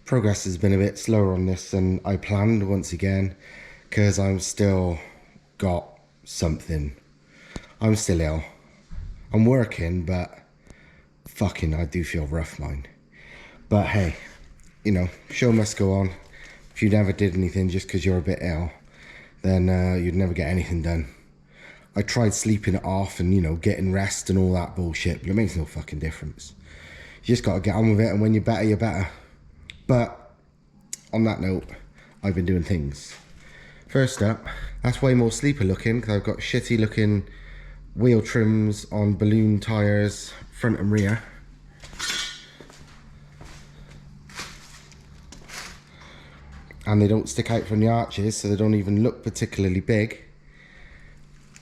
Progress has been a bit slower on this than I planned once again, because I'm still got something. I'm still ill. I'm working, but fucking I do feel rough, mine. But hey, you know, show must go on. If you never did anything just because you're a bit ill, then you'd never get anything done. I tried sleeping it off and, you know, getting rest and all that bullshit, but it makes no fucking difference. You just got to get on with it, and when you're better, you're better. But on that note, I've been doing things. First up, that's way more sleeper looking, because I've got shitty looking wheel trims on balloon tyres, front and rear. And they don't stick out from the arches, so they don't even look particularly big.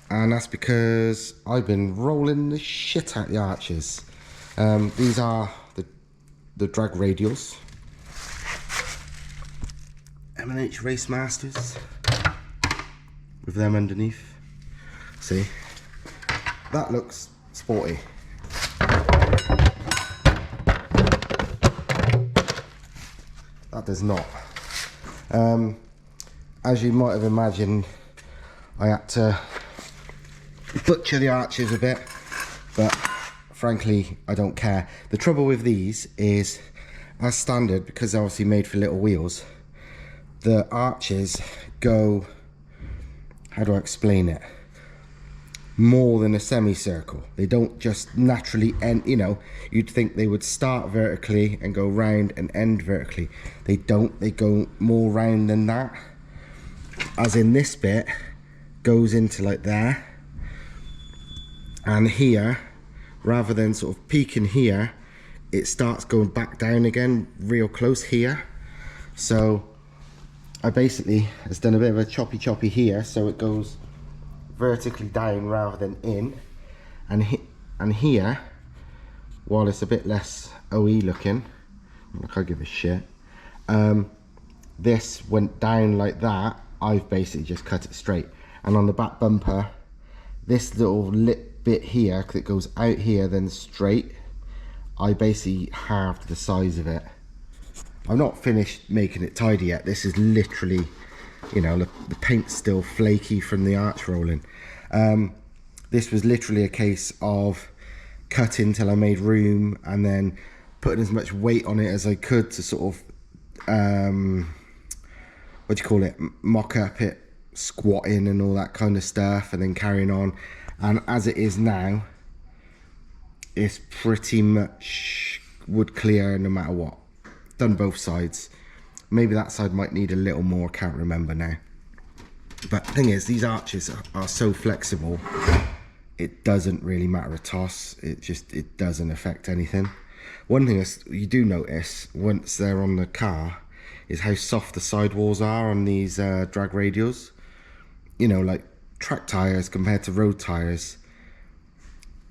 And that's because I've been rolling the shit out the arches. These are the drag radials. M&H Race Masters. With them underneath. See? That looks sporty. That does not. As you might have imagined, I had to butcher the arches a bit, but frankly I don't care. The trouble with these is, as standard, because they're obviously made for little wheels, the arches go, how do I explain it, more than a semicircle. They don't just naturally end, you know, you'd think they would start vertically and go round and end vertically. They don't, they go more round than that. As in, this bit goes into like there, and here, rather than sort of peaking here, it starts going back down again real close here. So I basically has done a bit of a choppy here, so it goes vertically down rather than in, and here, while it's a bit less OE looking, like I give a shit, this went down like that. I've basically just cut it straight, and on the back bumper, this little lip bit here, because it goes out here then straight, I basically halved the size of it. I'm not finished making it tidy yet. This is literally, you know, the paint's still flaky from the arch rolling. This was literally a case of cutting till I made room, and then putting as much weight on it as I could to sort of, what do you call it, mock up it, squatting and all that kind of stuff, and then carrying on. And as it is now, it's pretty much wood clear no matter what. Done both sides. Maybe that side might need a little more, can't remember now. But the thing is, these arches are so flexible, it doesn't really matter a toss. It doesn't affect anything. One thing is, you do notice once they're on the car, is how soft the sidewalls are on these drag radials. You know, like track tires compared to road tires,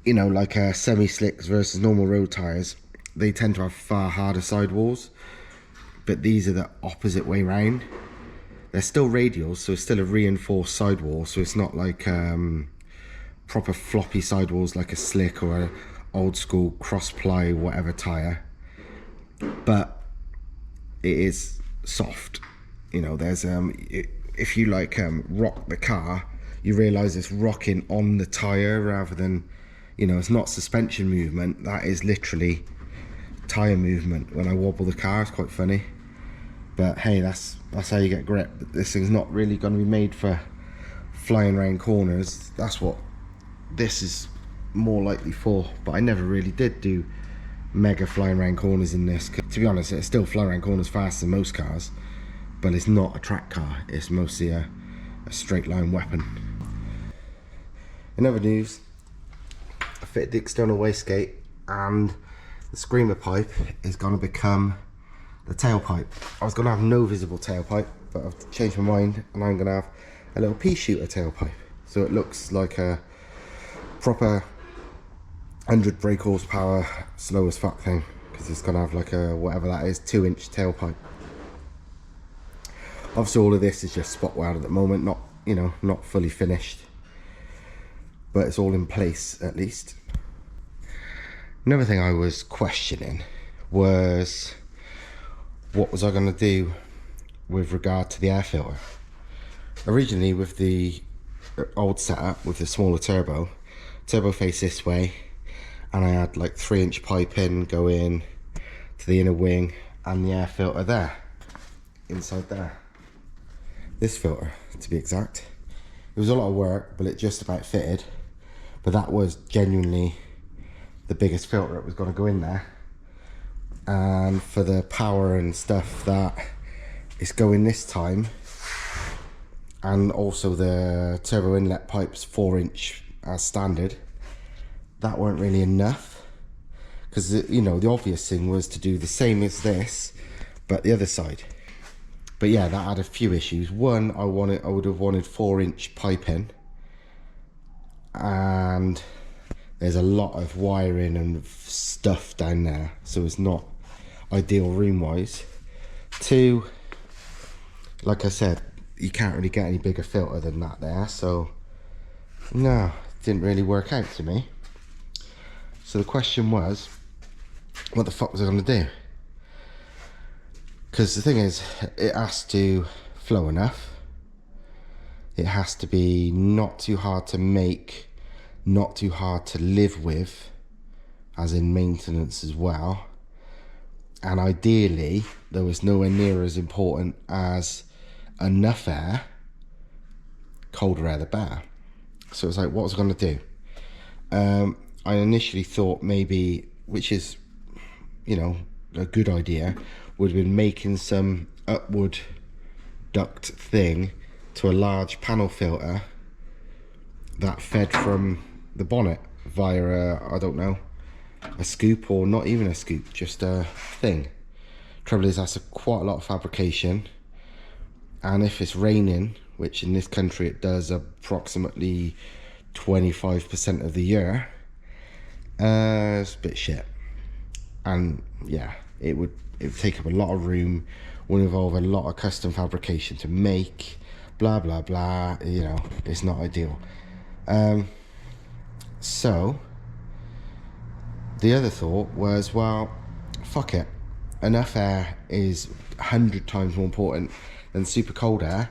you know, like semi-slicks versus normal road tires, they tend to have far harder sidewalls, but these are the opposite way round. They're still radials, so it's still a reinforced sidewall, so it's not like proper floppy sidewalls like a slick or a old school cross-ply whatever tire, but it is soft. You know, there's if you like rock the car, you realize it's rocking on the tire rather than, you know, it's not suspension movement, that is literally tire movement. When I wobble the car, it's quite funny, but hey, that's how you get grip. This thing's not really going to be made for flying around corners. That's what this is more likely for, but I never really did do mega flying around corners in this. To be honest, it's still flying around corners faster than most cars, but it's not a track car. It's mostly a straight line weapon. In other news, I fitted the external wastegate, and the screamer pipe is going to become the tailpipe. I was going to have no visible tailpipe, but I've changed my mind, and I'm going to have a little pea shooter tailpipe, so it looks like a proper 100 brake horsepower slow as fuck thing, because it's going to have like a, whatever that is, 2-inch tailpipe. Obviously all of this is just spot weld at the moment, not, you know, not fully finished, but it's all in place at least. Another thing I was questioning was what was I going to do with regard to the air filter. Originally with the old setup with the smaller turbo faced this way, and I had like 3-inch pipe in go in to the inner wing and the air filter there, inside there. This filter, to be exact. It was a lot of work, but it just about fitted. But that was genuinely the biggest filter that was going to go in there. And for the power and stuff that is going this time, and also the turbo inlet pipes 4-inch as standard, that weren't really enough. Because, you know, the obvious thing was to do the same as this, but the other side. But yeah, that had a few issues. One, I would have wanted 4-inch piping, and there's a lot of wiring and stuff down there, so it's not ideal room wise. Two, like I said, you can't really get any bigger filter than that there, so no, it didn't really work out to me. So the question was, what the fuck was I going to do? Because the thing is, it has to flow enough, it has to be not too hard to make, not too hard to live with, as in maintenance as well, and ideally there was nowhere near as important as enough air. Colder air the better. So it's like, what was I going to do? I initially thought maybe, which is, you know, a good idea, would have been making some upward duct thing to a large panel filter that fed from the bonnet via a, I don't know, a scoop, or not even a scoop, just a thing. Trouble is, that's quite a lot of fabrication, and if it's raining, which in this country it does approximately 25% of the year, it's a bit shit. And yeah, it would take up a lot of room, would involve a lot of custom fabrication to make, blah blah blah, you know, it's not ideal. So the other thought was, well, fuck it, enough air is 100 times more important than super cold air,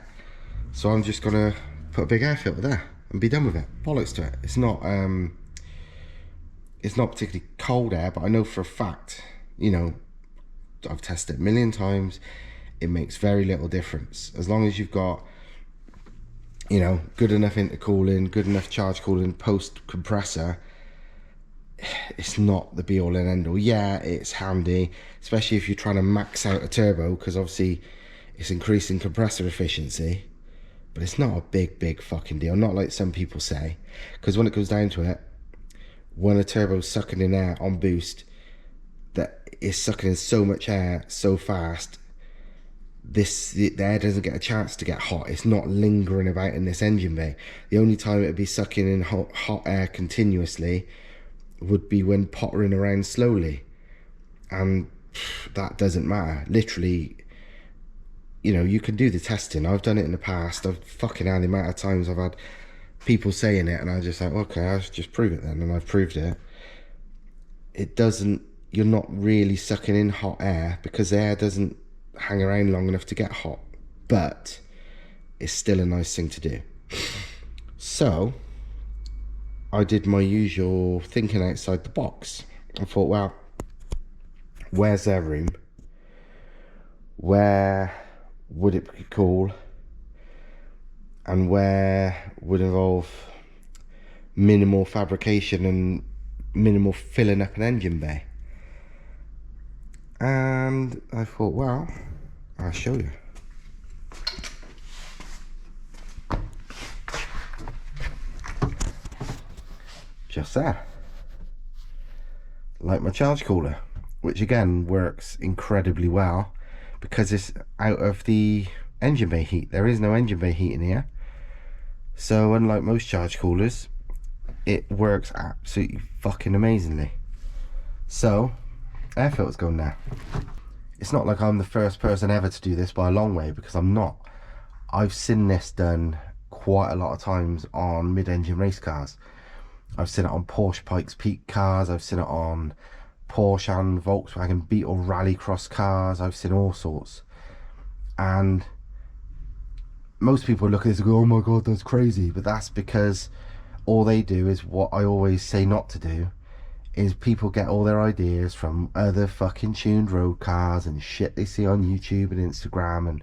so I'm just gonna put a big air filter there and be done with it. Bollocks to it. It's not particularly cold air, but I know for a fact, you know, I've tested it a million times, it makes very little difference. As long as you've got, you know, good enough intercooling, good enough charge cooling, post compressor, it's not the be all and end all. Yeah, it's handy, especially if you're trying to max out a turbo, because obviously it's increasing compressor efficiency, but it's not a big fucking deal, not like some people say. Because when it goes down to it, when a turbo's sucking in air on boost, that is sucking in so much air so fast, the air doesn't get a chance to get hot. It's not lingering about in this engine bay. The only time it would be sucking in hot air continuously would be when pottering around slowly, and that doesn't matter. Literally, you know, you can do the testing. I've done it in the past. I've fucking had the amount of times I've had people saying it, and I just like, okay, I'll just prove it then, and I've proved it. It doesn't, you're not really sucking in hot air because the air doesn't hang around long enough to get hot, but it's still a nice thing to do. So I did my usual thinking outside the box. I thought, well, where's their room? Where would it be cool? And where would involve minimal fabrication and minimal filling up an engine bay? And I thought, well, I'll show you. Just there. Like my charge cooler, which again works incredibly well because it's out of the engine bay heat. There is no engine bay heat in here. So unlike most charge coolers, it works absolutely fucking amazingly. So air filter's going there. It's not like I'm the first person ever to do this by a long way, because I'm not. I've seen this done quite a lot of times on mid-engine race cars. I've seen it on Porsche Pikes Peak cars, I've seen it on Porsche and Volkswagen Beetle rallycross cars. I've seen all sorts, and most people look at this and go, oh my god, that's crazy. But that's because all they do is what I always say not to do, is people get all their ideas from other fucking tuned road cars and shit they see on YouTube and Instagram and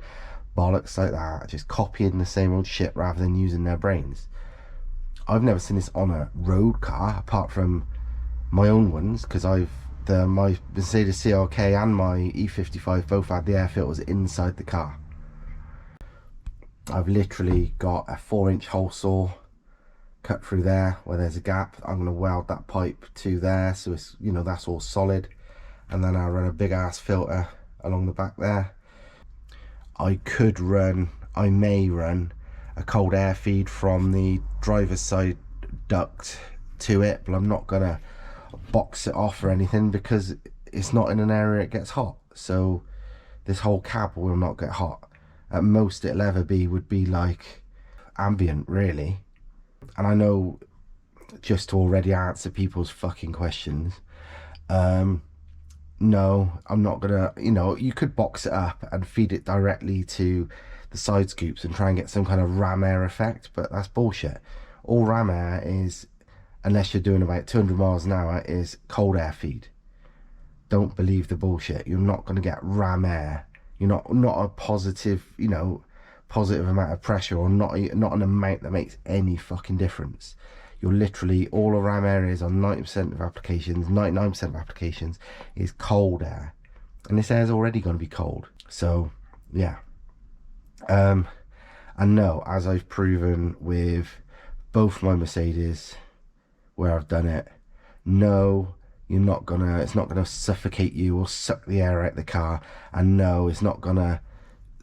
bollocks like that, just copying the same old shit rather than using their brains. I've never seen this on a road car apart from my own ones, because my Mercedes CLK and my E55 both had the air filters inside the car. I've literally got a 4-inch hole saw cut through there where there's a gap. I'm going to weld that pipe to there, so it's, you know, that's all solid, and then I'll run a big ass filter along the back there. I may run a cold air feed from the driver's side duct to it, but I'm not gonna box it off or anything because it's not in an area it gets hot, so this whole cab will not get hot. At most it'll ever be would be like ambient, really. And I know, just to already answer people's fucking questions, no, I'm not gonna, you know, you could box it up and feed it directly to the side scoops and try and get some kind of ram air effect, but that's bullshit. All ram air is, unless you're doing about 200 miles an hour, is cold air feed. Don't believe the bullshit. You're not going to get ram air. You're not a positive, you know, positive amount of pressure, or not an amount that makes any fucking difference. You're literally, all around areas on 90% of applications, 99% of applications is cold air, and this air is already going to be cold. So yeah, and no, as I've proven with both my Mercedes where I've done it, no, it's not gonna suffocate you or suck the air out of the car, and no, it's not gonna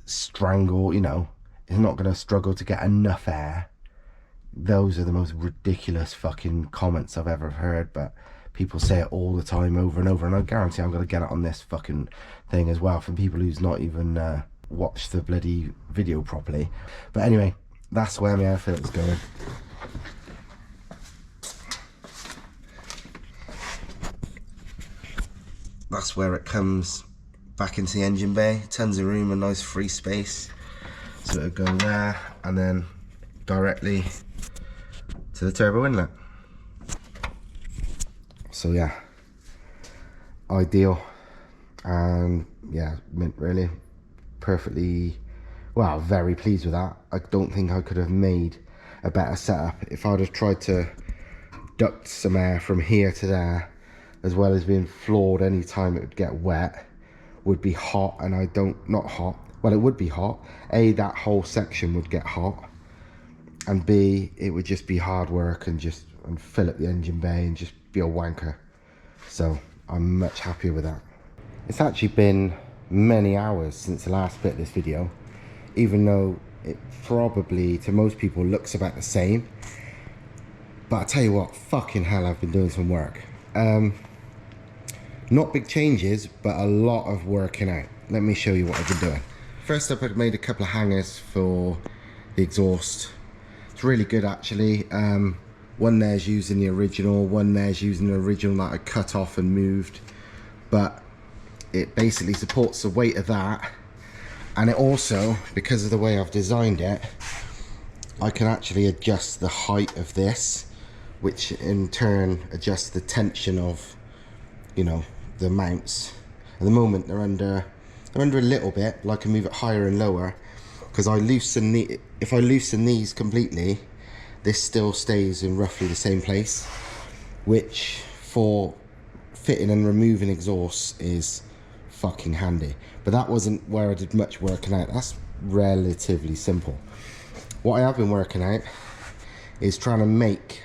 strangle, you know, it's not gonna struggle to get enough air. Those are the most ridiculous fucking comments I've ever heard, but people say it all the time, over and over, and I guarantee I'm going to get it on this fucking thing as well from people who's not even watched the bloody video properly. But anyway, that's where my air filter's going. That's where it comes back into the engine bay. Tons of room and nice free space, so it'll go there and then directly to the turbo inlet. So yeah, ideal, and yeah, mint, really. Perfectly, well, very pleased with that. I don't think I could have made a better setup. If I'd have tried to duct some air from here to there, as well as being floored any time it would get wet, would be hot, and not hot, well, it would be hot. A, that whole section would get hot, and B, it would just be hard work and fill up the engine bay and just be a wanker. So I'm much happier with that. It's actually been many hours since the last bit of this video, even though it probably to most people looks about the same. But I tell you what, fucking hell, I've been doing some work. Not big changes, but a lot of working out. Let me show you what I've been doing. First up, I've made a couple of hangers for the exhaust. It's really good, actually. One there's using the original, one there's using the original that I cut off and moved, but it basically supports the weight of that, and it also, because of the way I've designed it, I can actually adjust the height of this, which in turn adjusts the tension of, you know, the mounts. At the moment they're under a little bit, but I can move it higher and lower, because if I loosen these completely, this still stays in roughly the same place, which for fitting and removing exhausts is fucking handy. But that wasn't where I did much working out. That's relatively simple. What I have been working out is trying to make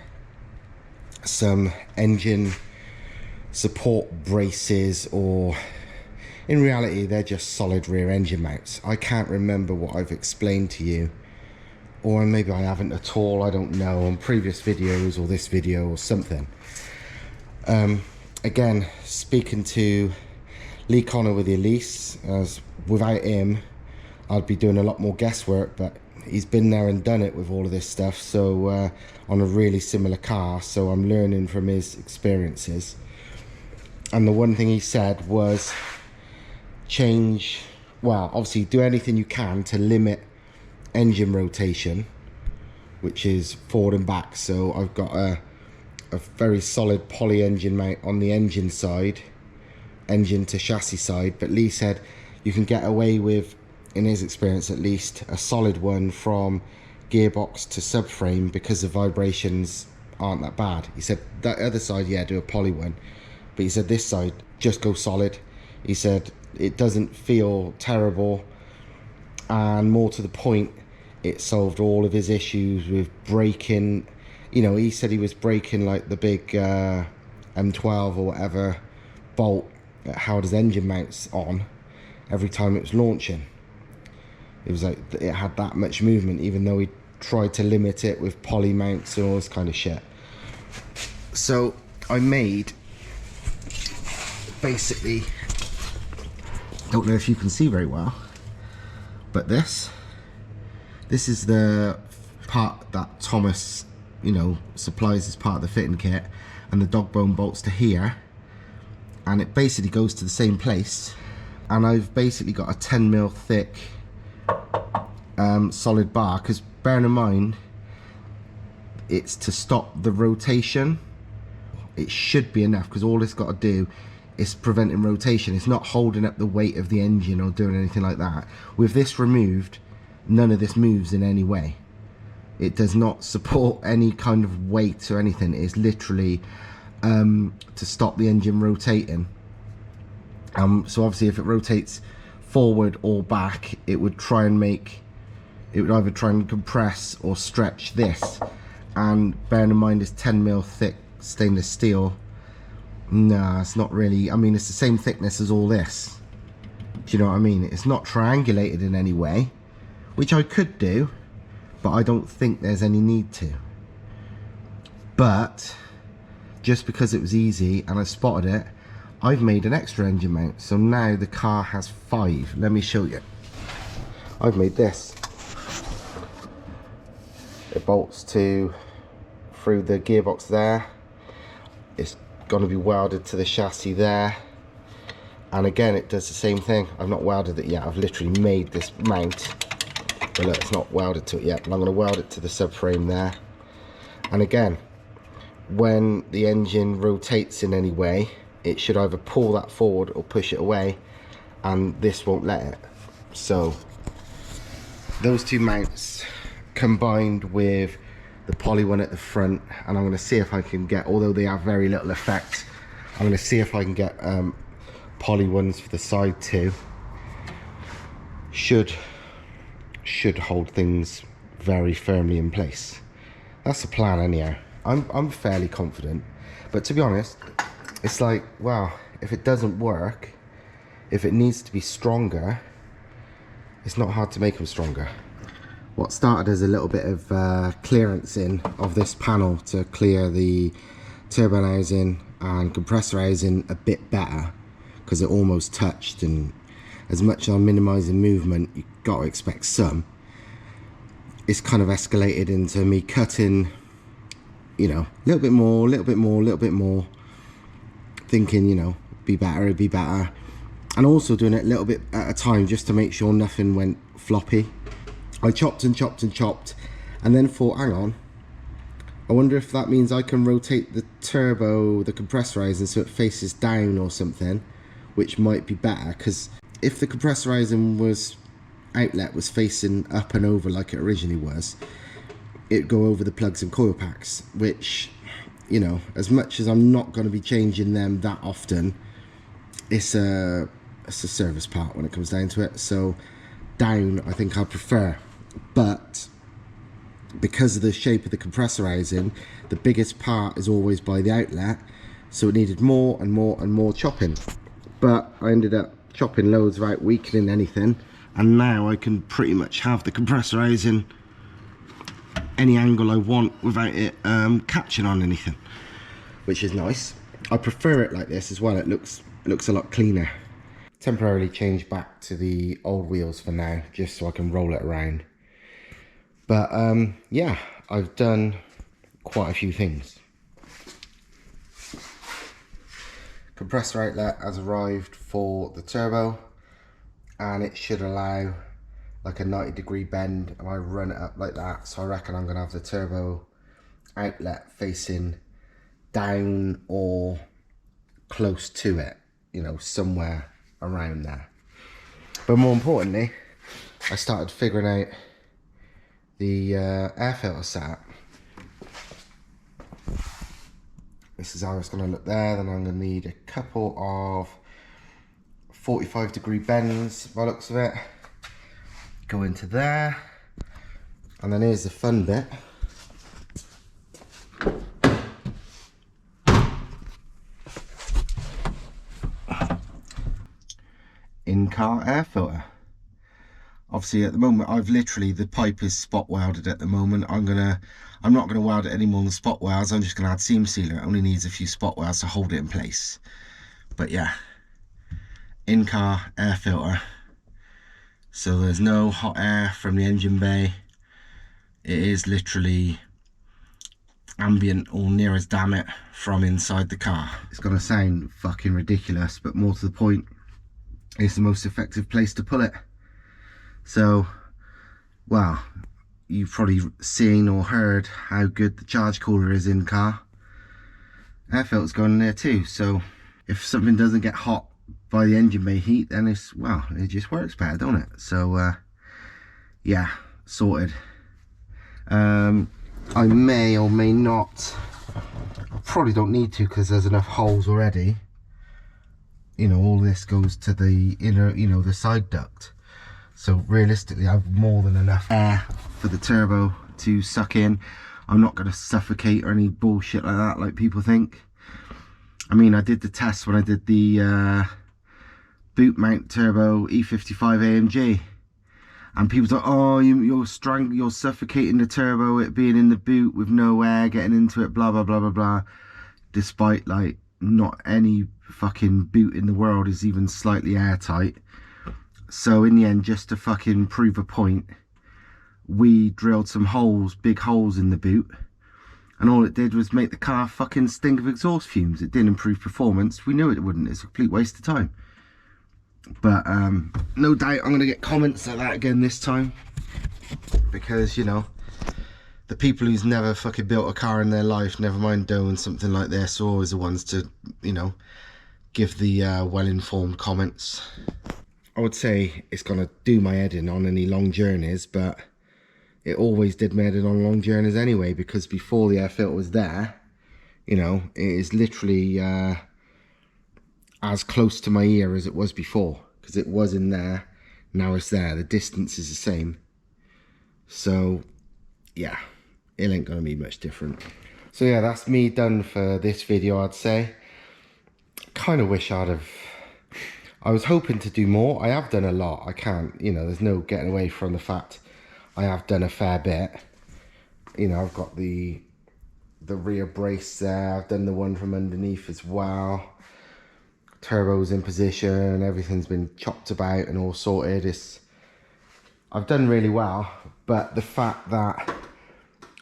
some engine support braces, or in reality they're just solid rear engine mounts. I can't remember what I've explained to you, or maybe I haven't at all, I don't know, on previous videos or this video or something. Again, speaking to Lee Connor with the Elise, as without him I'd be doing a lot more guesswork, but he's been there and done it with all of this stuff, so on a really similar car, so I'm learning from his experiences. And the one thing he said was obviously do anything you can to limit engine rotation, which is forward and back. So I've got a very solid poly engine mount on the engine side, engine to chassis side, but Lee said you can get away with, in his experience at least, a solid one from gearbox to subframe because the vibrations aren't that bad. He said that other side, yeah, do a poly one, but he said this side, just go solid. He said it doesn't feel terrible, and more to the point, it solved all of his issues with braking. You know, he said he was braking like the big M12 or whatever bolt that held his engine mounts on every time it was launching. It was like it had that much movement, even though he tried to limit it with poly mounts and all this kind of shit. So I made, basically, don't know if you can see very well, but this is the part that Thomas, you know, supplies as part of the fitting kit, and the dog bone bolts to here, and it basically goes to the same place. And I've basically got a 10mm thick solid bar, because bearing in mind it's to stop the rotation. It should be enough, because all it's got to do is preventing rotation. It's not holding up the weight of the engine or doing anything like that. With this removed, none of this moves in any way. It does not support any kind of weight or anything. It's literally to stop the engine rotating. So obviously if it rotates forward or back, it would either try and compress or stretch this. And bearing in mind it's 10mm thick stainless steel, nah, it's not really, I mean, it's the same thickness as all this. Do you know what I mean? It's not triangulated in any way, which I could do, but I don't think there's any need to. But just because it was easy and I spotted it, I've made an extra engine mount. So now the car has 5. Let me show you. I've made this. It bolts through the gearbox there. It's going to be welded to the chassis there. And again, it does the same thing. I've not welded it yet. I've literally made this mount. But look, it's not welded to it yet. But I'm going to weld it to the subframe there. And again, when the engine rotates in any way, it should either pull that forward or push it away, and this won't let it. So those two mounts combined with the poly one at the front, and I'm going to see if I can get, although they have very little effect, I'm going to see if I can get poly ones for the side too. Should hold things very firmly in place. That's the plan anyhow. I'm fairly confident, but to be honest, it's like, well, if it doesn't work, if it needs to be stronger, it's not hard to make them stronger. What started as a little bit of clearance in of this panel to clear the turbine housing and compressor housing a bit better, because it almost touched, and as much as I'm minimising movement, you've got to expect some. It's kind of escalated into me cutting, you know, a little bit more, thinking, you know, be better, and also doing it a little bit at a time just to make sure nothing went floppy. I chopped and chopped and chopped, and then thought, hang on, I wonder if that means I can rotate the turbo, the compressor housing, so it faces down or something, which might be better, because if the compressor housing outlet was facing up and over like it originally was, it'd go over the plugs and coil packs, which, you know, as much as I'm not going to be changing them that often, it's a service part when it comes down to it. So down, I think I prefer. But because of the shape of the compressor housing, the biggest part is always by the outlet, so it needed more and more and more chopping. But I ended up chopping loads without weakening anything, and now I can pretty much have the compressor housing any angle I want without it catching on anything, which is nice. I prefer it like this as well. It looks a lot cleaner. Temporarily changed back to the old wheels for now, just so I can roll it around. But yeah, I've done quite a few things. Compressor outlet has arrived for the turbo, and it should allow like a 90-degree bend, and I run it up like that. So I reckon I'm gonna have the turbo outlet facing down or close to it, you know, somewhere around there. But more importantly, I started figuring out the air filter setup. This is how it's going to look there. Then I'm going to need a couple of 45-degree bends by the looks of it. Go into there. And then here's the fun bit. In-car air filter. Obviously at the moment I've literally, the pipe is spot welded at the moment. I'm not gonna weld it any more than spot welds. I'm just gonna add seam sealer. It only needs a few spot welds to hold it in place. But yeah, in-car air filter. So there's no hot air from the engine bay. It is literally ambient, or near as damn it, from inside the car. It's gonna sound fucking ridiculous, but more to the point, it's the most effective place to pull it. So, well, you've probably seen or heard how good the charge cooler is in car. Air filter's going in there too, so if something doesn't get hot by the engine bay heat, then it's, well, it just works better, don't it? So, yeah, sorted. I may or may not, I probably don't need to because there's enough holes already. You know, all this goes to the inner, you know, the side duct. So realistically, I have more than enough air for the turbo to suck in. I'm not going to suffocate or any bullshit like that, like people think. I mean, I did the test when I did the boot mount turbo E55 AMG. And people's like, oh, you're suffocating the turbo, it being in the boot with no air getting into it, blah, blah, blah, blah, blah. Despite, like, not any fucking boot in the world is even slightly airtight. So in the end, just to fucking prove a point, we drilled some holes, big holes in the boot, and all it did was make the car fucking stink of exhaust fumes. It didn't improve performance. We knew it wouldn't. It's a complete waste of time. But no doubt I'm gonna get comments like that again this time, because, you know, the people who's never fucking built a car in their life, never mind doing something like this, are always the ones to, you know, give the well-informed comments. I would say it's gonna do my head in on any long journeys, but it always did my head in on long journeys anyway, because before the air filter was there, you know, it is literally as close to my ear as it was before, because it was in there, now it's there, the distance is the same. So yeah, it ain't gonna be much different. So yeah, that's me done for this video, I'd say. Kind of wish I was hoping to do more. I have done a lot. I can't, you know, there's no getting away from the fact I have done a fair bit. You know, I've got the rear brace there. I've done the one from underneath as well. Turbo's in position. Everything's been chopped about and all sorted. I've done really well. But the fact that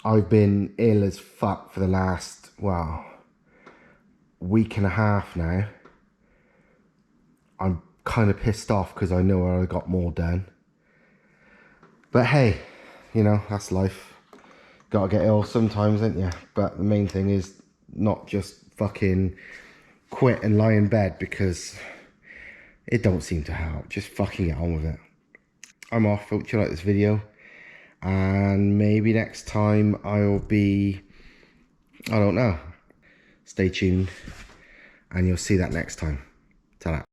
I've been ill as fuck for the last, well, week and a half now, I'm kind of pissed off because I know I got more done. But hey, you know, that's life. Gotta get ill sometimes, ain't you? But the main thing is not just fucking quit and lie in bed, because it don't seem to help. Just fucking get on with it. I'm off. Hope you like this video. And maybe next time I'll be, I don't know. Stay tuned and you'll see that next time. Ta-da.